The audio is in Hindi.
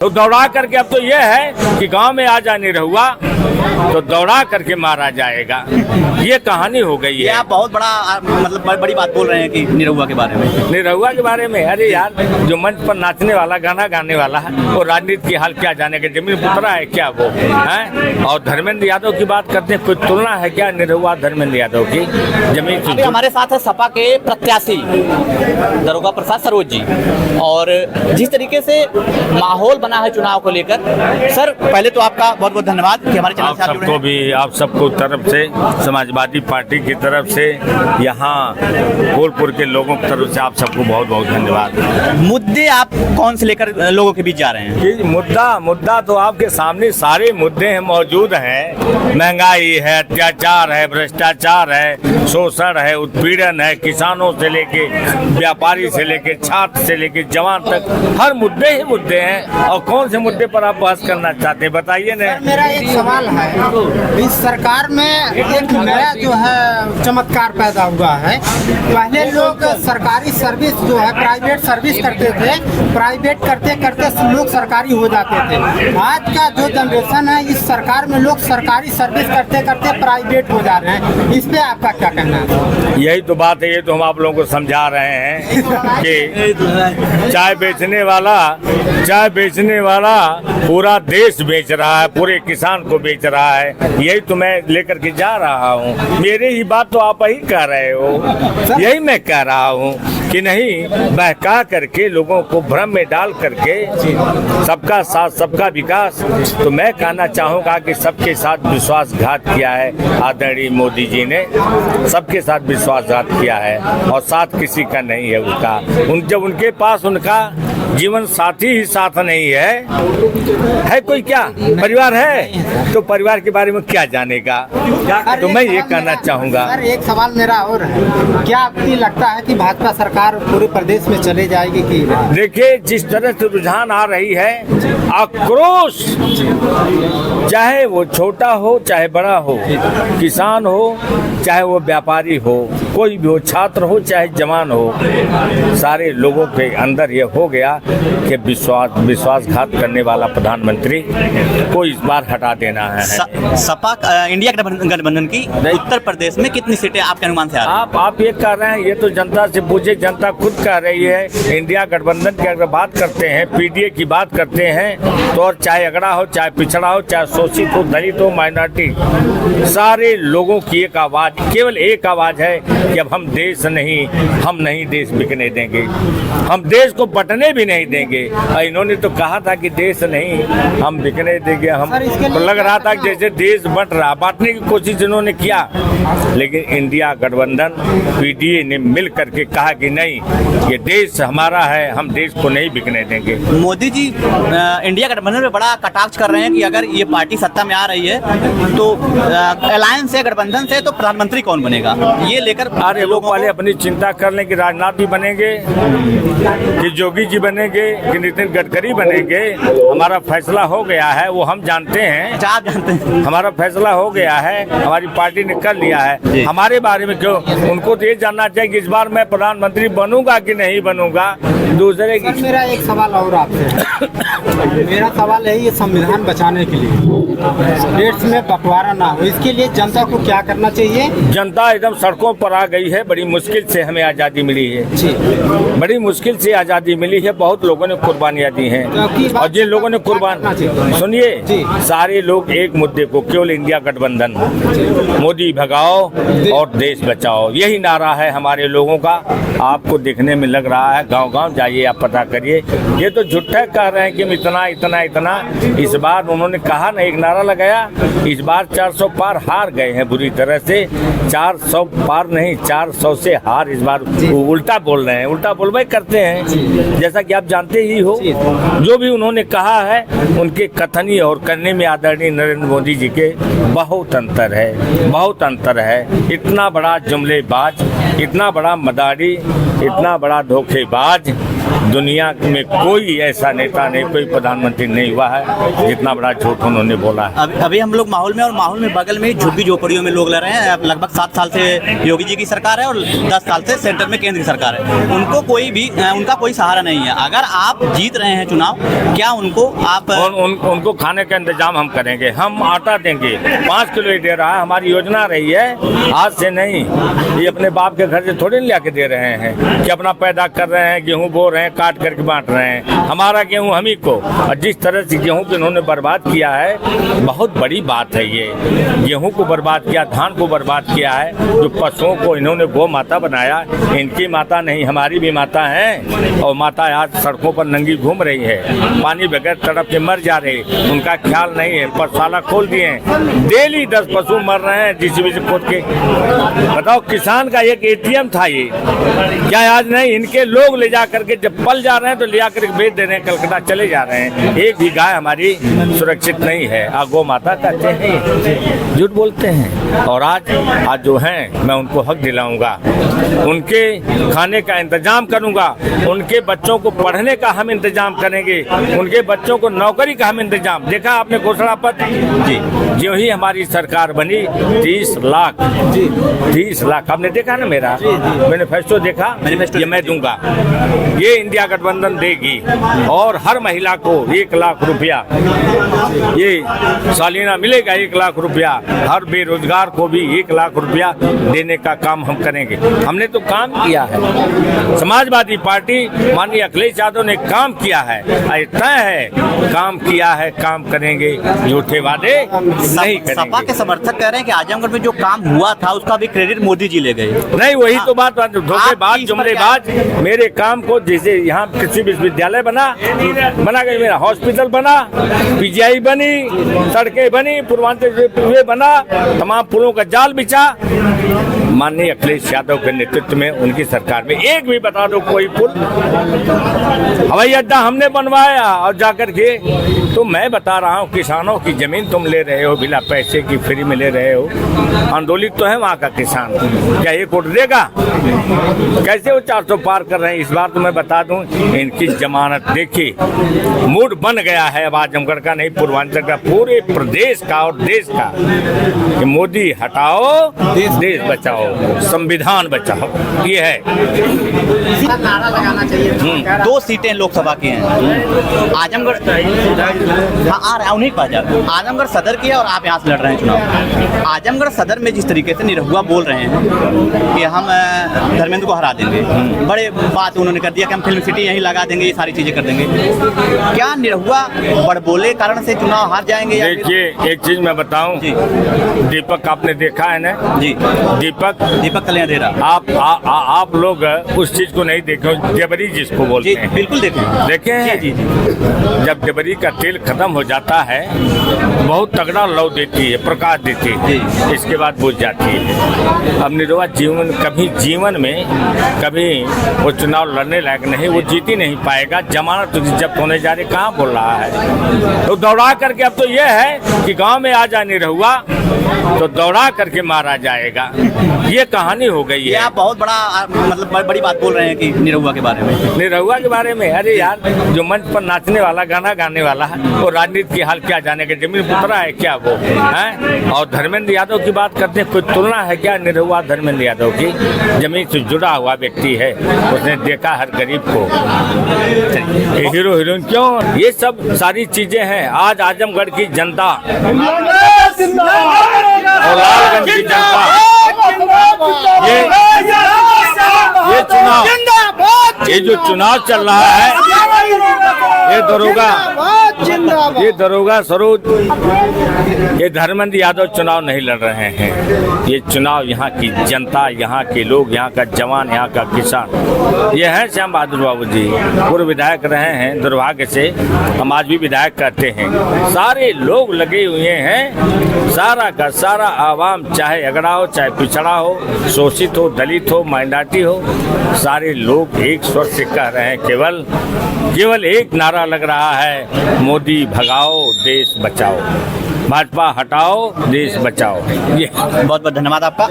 तो दौड़ा करके अब तो ये है कि गांव में आ जा निरहुआ तो दौड़ा करके मारा जाएगा, ये कहानी हो गई है। आप बहुत बड़ा मतलब बड़ी बात बोल रहे हैं कि निरहुआ के बारे में। निरहुआ के बारे में अरे यार, जो मंच पर नाचने वाला गाना गाने वाला है वो राजनीति की हाल क्या जाने के, जमीन पुतरा है क्या वो है। और धर्मेंद्र यादव की बात करते हैं, कोई तुलना है क्या निरहुआ धर्मेंद्र यादव की जमीन की। अभी हमारे साथ है सपा के प्रत्याशी दारोगा प्रसाद सरोज जी, और जिस तरीके से माहौल बना है चुनाव को लेकर, सर पहले तो आपका बहुत बहुत धन्यवाद कि हमारे चैनल से आप जुड़े हैं। सबको भी, आप सबको तरफ से, समाजवादी पार्टी की तरफ से, यहाँ फूलपुर के लोगों की तरफ से आप सबको बहुत बहुत धन्यवाद। मुद्दे आप कौन से लेकर लोगों के बीच जा रहे हैं? कि मुद्दा तो आपके सामने सारे मुद्दे हैं, मौजूद हैं। महंगाई है, अत्याचार है, भ्रष्टाचार है, शोषण है, उत्पीड़न है, किसानों से लेके व्यापारी से लेके छात्र से लेके जवान तक हर मुद्दे ही मुद्दे हैं। और कौन से मुद्दे पर आप बहस करना चाहते हैं बताइए ना। मेरा एक सवाल है, इस सरकार में एक नया जो है चमत्कार पैदा हुआ है। पहले लोग सरकारी सर्विस जो है प्राइवेट सर्विस करते थे, प्राइवेट करते करते लोग सरकारी हो जाते थे। आज का जो जनरेशन है, इस सरकार में लोग सरकारी सर्विस करते करते प्राइवेट हो जा रहे हैं। इस पे आपका क्या कहना है? यही तो बात है, ये तो हम आप लोगों को समझा रहे हैं कि चाय बेचने वाला पूरा देश बेच रहा है, पूरे किसान को बेच रहा है। यही तो मैं लेकर के जा रहा हूँ। मेरे ही बात तो आप ही कह रहे हो, यही मैं कह रहा हूँ कि नहीं, बहका करके लोगों को भ्रम में डाल करके सबका साथ सबका विकास। तो मैं कहना चाहूँगा कि सबके साथ विश्वासघात किया है आदरणीय मोदी जी ने, सबके साथ विश्वासघात किया है और साथ किसी का नहीं है उसका। जब उनके पास उनका जीवन साथी ही साथ नहीं है कोई क्या परिवार है, तो परिवार के बारे में क्या जानेगा। तो मैं ये कहना चाहूँगा। सर एक सवाल मेरा और है, क्या आपको लगता है कि भाजपा सरकार पूरे प्रदेश में चले जाएगी कि? देखिए जिस तरह से रुझान आ रही है, आक्रोश, चाहे वो छोटा हो चाहे बड़ा हो, किसान हो चाहे वो व्यापारी हो, कोई भी हो, छात्र हो चाहे जवान हो, सारे लोगों के अंदर ये हो गया कि विश्वासघात करने वाला प्रधानमंत्री को इस बार हटा देना है। सपा इंडिया गठबंधन की उत्तर प्रदेश में कितनी सीटें आपके अनुमान से आ रही हैं? आप ये कह रहे हैं, ये तो जनता से पूछे, जनता खुद कह रही है। इंडिया गठबंधन की अगर बात करते हैं, पीडीए की बात करते हैं, तो और चाहे अगड़ा हो चाहे पिछड़ा हो, चाहे शोषित हो, दलित हो, माइनॉरिटी, सारे लोगों की एक आवाज, केवल एक आवाज है कि अब हम नहीं देश बिकने देंगे, हम देश को बंटने भी नहीं देंगे। और इन्होंने तो कहा था कि देश नहीं हम बिकने देंगे। हम तो लग रहा था कि जैसे देश बंट रहा, बांटने की कोशिश इन्होंने किया, लेकिन इंडिया गठबंधन पीडीए ने मिल करके कहा कि नहीं, ये देश हमारा है, हम देश को नहीं बिकने देंगे। मोदी जी इंडिया गठबंधन में बड़ा कटाक्ष कर रहे हैं कि अगर ये पार्टी सत्ता में आ रही है तो अलायंस से, गठबंधन से, तो प्रधानमंत्री कौन बनेगा, ये लेकर। अरे लोग वाले अपनी चिंता कर लें कि राजनाथ जी बनेंगे, कि जोगी जी बनेंगे, कि नितिन गडकरी बनेंगे। हमारा फैसला हो गया है, वो हम जानते हैं। आप जानते हैं हमारा फैसला हो गया है, हमारी पार्टी ने कर लिया है। हमारे बारे में क्यों, उनको तो ये जानना चाहिए कि इस बार मैं प्रधानमंत्री बनूंगा कि नहीं बनूंगा। दूसरे की मेरा एक सवाल और आपसे, मेरा सवाल है, ये संविधान बचाने के लिए देश में बंटवारा ना हो, इसके लिए जनता को क्या करना चाहिए? जनता एकदम सड़कों पर आ गई है। बड़ी मुश्किल से हमें आज़ादी मिली है, बड़ी मुश्किल से आज़ादी मिली है। बहुत लोगों ने कुर्बानियाँ दी हैं, और जिन लोगों ने सुनिए, सारे लोग एक मुद्दे को, केवल इंडिया गठबंधन, मोदी भगाओ और देश बचाओ, यही नारा है हमारे लोगों का। आपको देखने में लग रहा है, गांव-गांव जाइए, आप पता करिए, ये तो झूठा कह रहे हैं कि इतना इतना इतना। इस बार उन्होंने कहा ना, एक नारा लगाया, इस बार 400 पार हार गए हैं बुरी तरह से। 400 पार नहीं, 400 से हार इस बार। उल्टा बोल रहे हैं, उल्टा बोलबाई करते हैं, जैसा कि आप जानते ही हो। जो भी उन्होंने कहा है, उनके कथनी और करने में आदरणीय नरेंद्र मोदी जी के बहुत अंतर है, बहुत अंतर है। इतना बड़ा जुमलेबाज, इतना बड़ा मदारी, इतना बड़ा धोखेबाज दुनिया में कोई ऐसा नेता नहीं, कोई प्रधानमंत्री नहीं हुआ है जितना बड़ा झूठ उन्होंने बोला है। अभी हम लोग माहौल में, और माहौल में बगल में झुग्गी झोपड़ियों में लोग लड़ रहे हैं। अब लगभग 7 साल से योगी जी की सरकार है और 10 साल से सेंटर में केंद्र की सरकार है। उनको उनका कोई सहारा नहीं है। अगर आप जीत रहे हैं चुनाव, क्या उनको आप उनको खाने का इंतजाम हम करेंगे। हम आटा देंगे, 5 किलो ही दे रहा है, हमारी योजना रही है, आज से नहीं। ये अपने बाप के घर से थोड़े ले आके दे रहे हैं कि अपना पैदा कर रहे हैं, गेहूं बो रहे हैं, काट करके बांट रहे हैं। हमारा गेहूं हम ही को, और जिस तरह से गेहूं को इन्होंने बर्बाद किया है, बहुत बड़ी बात है। ये गेहूं को बर्बाद किया, धान को बर्बाद किया है, जो पशुओं को इन्होंने गौ माता बनाया। इनकी माता नहीं, हमारी भी माता है, और माता आज सड़कों पर नंगी घूम रही है, पानी बगैर तड़प के मर जा रहे, उनका ख्याल नहीं है। पशुशाला खोल दिए हैं, डेली 10 पशु मर रहे हैं JCB से खोद के। बताओ, किसान का एक ATM था ये, क्या आज नहीं? इनके लोग ले जा करके जब पल जा रहे हैं तो ले जाकर बेच दे रहे हैं, कलकत्ता चले जा रहे हैं। एक भी गाय हमारी सुरक्षित नहीं है। गौ माता कहते हैं, झूठ बोलते हैं। और आज जो हैं, मैं उनको हक दिलाऊंगा, उनके खाने का इंतजाम करूंगा, उनके बच्चों को पढ़ने का हम इंतजाम करेंगे, उनके बच्चों को नौकरी का हम इंतजाम। देखा आपने घोषणा पत्र जी, जो ही हमारी सरकार बनी 30 लाख आपने देखा ना? मेरा मैनिफेस्टो देखा, ये मैं दूंगा, ये इंडिया गठबंधन देगी। और हर महिला को 1 लाख रुपया ये सालाना मिलेगा, 1 लाख रुपया। हर बेरोजगार को भी 1 लाख रुपया देने का काम हम करेंगे। हमने तो काम किया है। समाजवादी पार्टी माननीय अखिलेश यादव ने काम किया है, तय है, काम किया है, काम करेंगे, झूठे वादे नहीं करेंगे। सपा के समर्थक कह रहे हैं कि आजमगढ़ में जो काम हुआ था उसका भी क्रेडिट मोदी जी ले गए। नहीं, वही तो बात, धोखेबाज, जुमलेबाज। मेरे काम को, जैसे यहाँ कृषि विश्वविद्यालय बना गया, मेरा हॉस्पिटल बना, PGI बनी, सड़कें बनी, पूर्वांचल बना, तमाम पुलों का जाल बिछा। माननीय अखिलेश यादव के नेतृत्व में उनकी सरकार में एक भी बता दो कोई पुल, हवाई अड्डा हमने बनवाया। और जाकर के तो मैं बता रहा हूँ, किसानों की जमीन तुम ले रहे हो, बिना पैसे की फ्री में ले रहे हो। आंदोलित तो है वहाँ का किसान, क्या ये वोट देगा? कैसे वो 400 पार कर रहे हैं? इस बार तो मैं बता दूं, इनकी जमानत देखी, मूड बन गया है अब आजमगढ़ का नहीं, पूर्वांचल का, पूरे प्रदेश का और देश का, कि मोदी हटाओ, देश बचाओ, संविधान बचाओ, ये है। नारा लगाना चाहिए। 2 सीटें लोकसभा की हैं। आजमगढ़, हाँ, उन्हीं के पास जाओ। आजमगढ़ सदर की है और आप यहाँ से लड़ रहे हैं चुनाव। आजमगढ़ सदर में जिस तरीके से निरहुआ बोल रहे हैं कि हम धर्मेंद्र को हरा देंगे, बड़े बात उन्होंने कर दिया कि हम फिल्म सिटी यहीं लगा देंगे, ये सारी चीजें कर देंगे। क्या निरहुआ बड़बोले कारण से चुनाव हार जाएंगे? देखिए, एक चीज मैं बताऊं, दीपक आपने देखा है ना जी? दीपक कल्याणेरा, आप लोग उस चीज को नहीं देखे, जबरी जिसको बोलते हैं, बिल्कुल देखे हैं जी। जब जबरी का तेल खत्म हो जाता है, बहुत तगड़ा लौ देती है, प्रकाश देती है, इसके बाद बुझ जाती है। अब निरहुआ जीवन में कभी वो चुनाव लड़ने लायक नहीं, वो जीत ही नहीं पाएगा। जमानत जब्त होने जा रही, कहाँ बोल रहा है? तो दौड़ा करके अब तो ये है कि गांव में आ जा निरहुआ तो दौड़ा करके मारा जाएगा, ये कहानी हो गई है। आप बहुत बड़ा, मतलब बड़ी बात बोल रहे हैं कि निरहुआ के बारे में। निरहुआ के बारे में, अरे यार, जो मंच पर नाचने वाला, गाना गाने वाला है, वो राजनीति की हाल क्या जाने के, जमीन पुतरा है क्या वो है? और धर्मेंद्र यादव की बात करते हैं, कोई तुलना है क्या? निरहुआ धर्मेंद्र यादव की जमीन से जुड़ा हुआ व्यक्ति है, उसने देखा हर गरीब को। हीरो हीरोइन क्यों, ये सब सारी चीजें हैं। आज आजमगढ़ की जनता और लालगंज की जनता, ये जो चुनाव चल रहा है, ये दरोगा सरोज, ये धर्मेंद्र यादव चुनाव नहीं लड़ रहे हैं। ये चुनाव यहाँ की जनता, यहाँ के लोग, यहाँ का जवान, यहाँ का किसान। ये है श्याम बहादुर बाबू जी, पूर्व विधायक रहे हैं, दुर्भाग्य से हम आज भी विधायक करते हैं। सारे लोग लगे हुए हैं, सारा का सारा आवाम, चाहे अगड़ा हो, चाहे पिछड़ा हो, शोषित हो, दलित हो, माइनॉरिटी हो, सारे लोग एक स्वर से कह रहे हैं, केवल एक नारा लग रहा है, मोदी भगाओ, देश बचाओ, भाजपा हटाओ, देश बचाओ। ये बहुत बहुत धन्यवाद आपका।